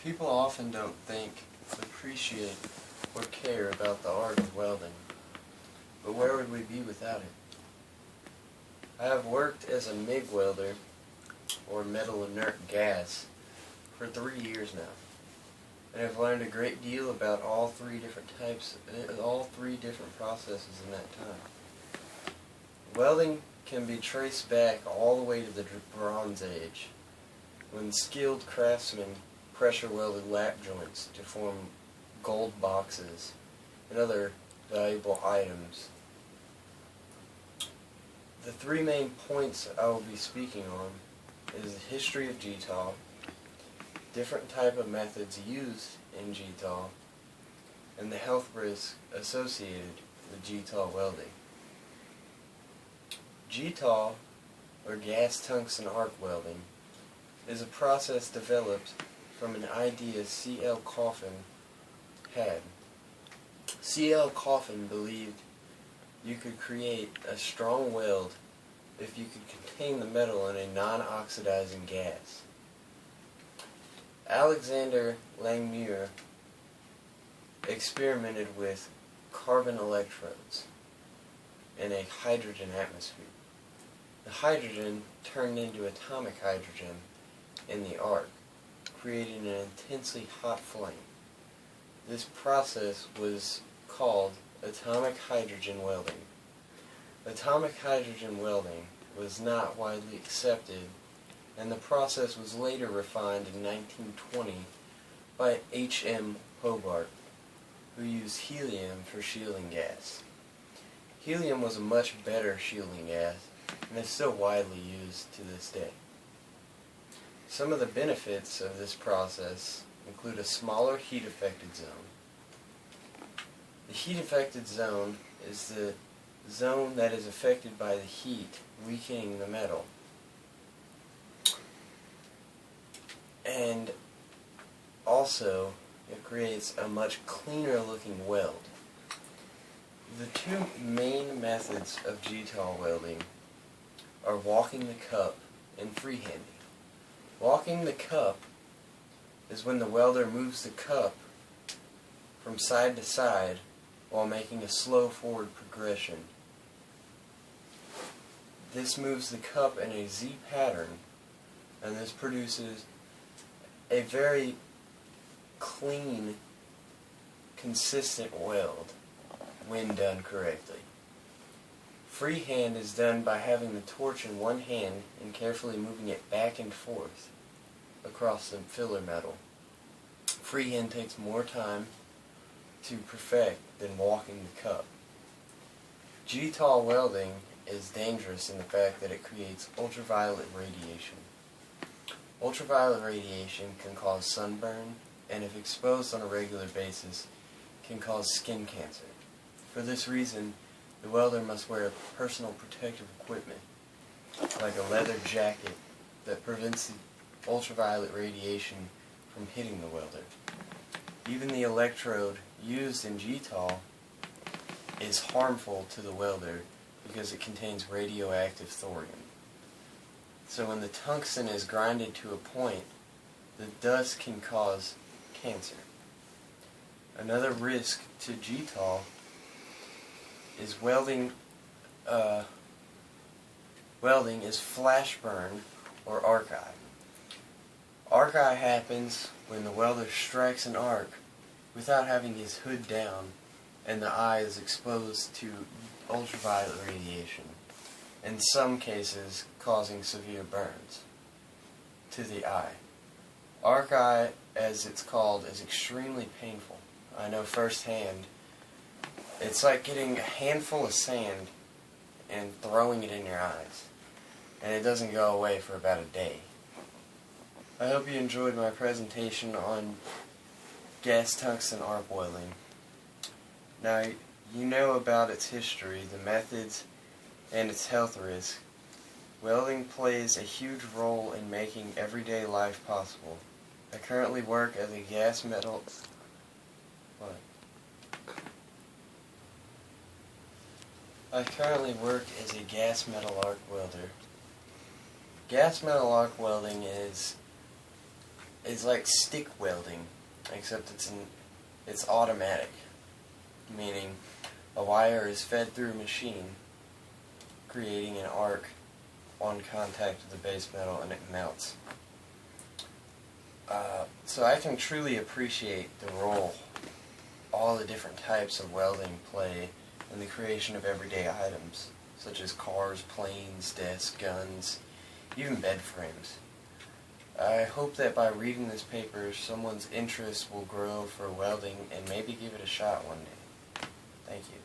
People often don't think, appreciate, or care about the art of welding. But where would we be without it? I have worked as a MIG welder, or metal inert gas, for 3 years now. And I've learned a great deal about all three different processes in that time. Welding can be traced back all the way to the Bronze Age, when skilled craftsmen pressure welded lap joints to form gold boxes and other valuable items. The three main points I will be speaking on is the history of GTAW, different type of methods used in GTAW, and the health risks associated with GTAW welding. GTAW, or gas tungsten arc welding, is a process developed from an idea C.L. Coffin had. C.L. Coffin believed you could create a strong weld if you could contain the metal in a non-oxidizing gas. Alexander Langmuir experimented with carbon electrodes in a hydrogen atmosphere. The hydrogen turned into atomic hydrogen in the arc, creating an intensely hot flame. This process was called atomic hydrogen welding. Atomic hydrogen welding was not widely accepted, and the process was later refined in 1920 by H.M. Hobart, who used helium for shielding gas. Helium was a much better shielding gas, and is still widely used to this day. Some of the benefits of this process include a smaller heat-affected zone. The heat-affected zone is the zone that is affected by the heat, weakening the metal. And also, it creates a much cleaner looking weld. The two main methods of GTAW welding are walking the cup and freehanding. Walking the cup is when the welder moves the cup from side to side while making a slow forward progression. This moves the cup in a Z pattern, and this produces a very clean, consistent weld when done correctly. Freehand is done by having the torch in one hand and carefully moving it back and forth across the filler metal. Freehand takes more time to perfect than walking the cup. GTAW welding is dangerous in the fact that it creates ultraviolet radiation. Ultraviolet radiation can cause sunburn, and if exposed on a regular basis, can cause skin cancer. For this reason, the welder must wear personal protective equipment, like a leather jacket that prevents the ultraviolet radiation from hitting the welder. Even the electrode used in GTAW is harmful to the welder because it contains radioactive thorium. So when the tungsten is grinded to a point, the dust can cause cancer. Another risk to GTAW is welding is flash burn or arc eye. Arc eye happens when the welder strikes an arc without having his hood down and the eye is exposed to ultraviolet radiation, in some cases causing severe burns to the eye. Arc eye, as it's called, is extremely painful. I know firsthand. It's like getting a handful of sand and throwing it in your eyes, and it doesn't go away for about a day. I hope you enjoyed my presentation on gas tungsten arc welding. Now, you know about its history, the methods, and its health risk. Welding plays a huge role in making everyday life possible. I currently work as a gas metal... What? I currently work as a gas metal arc welder. Gas metal arc welding is is like stick welding, except it's automatic, meaning a wire is fed through a machine, creating an arc on contact with the base metal, and it melts. So I can truly appreciate the role all the different types of welding play in the creation of everyday items, such as cars, planes, desks, guns, even bed frames. I hope that by reading this paper, someone's interest will grow for welding and maybe give it a shot one day. Thank you.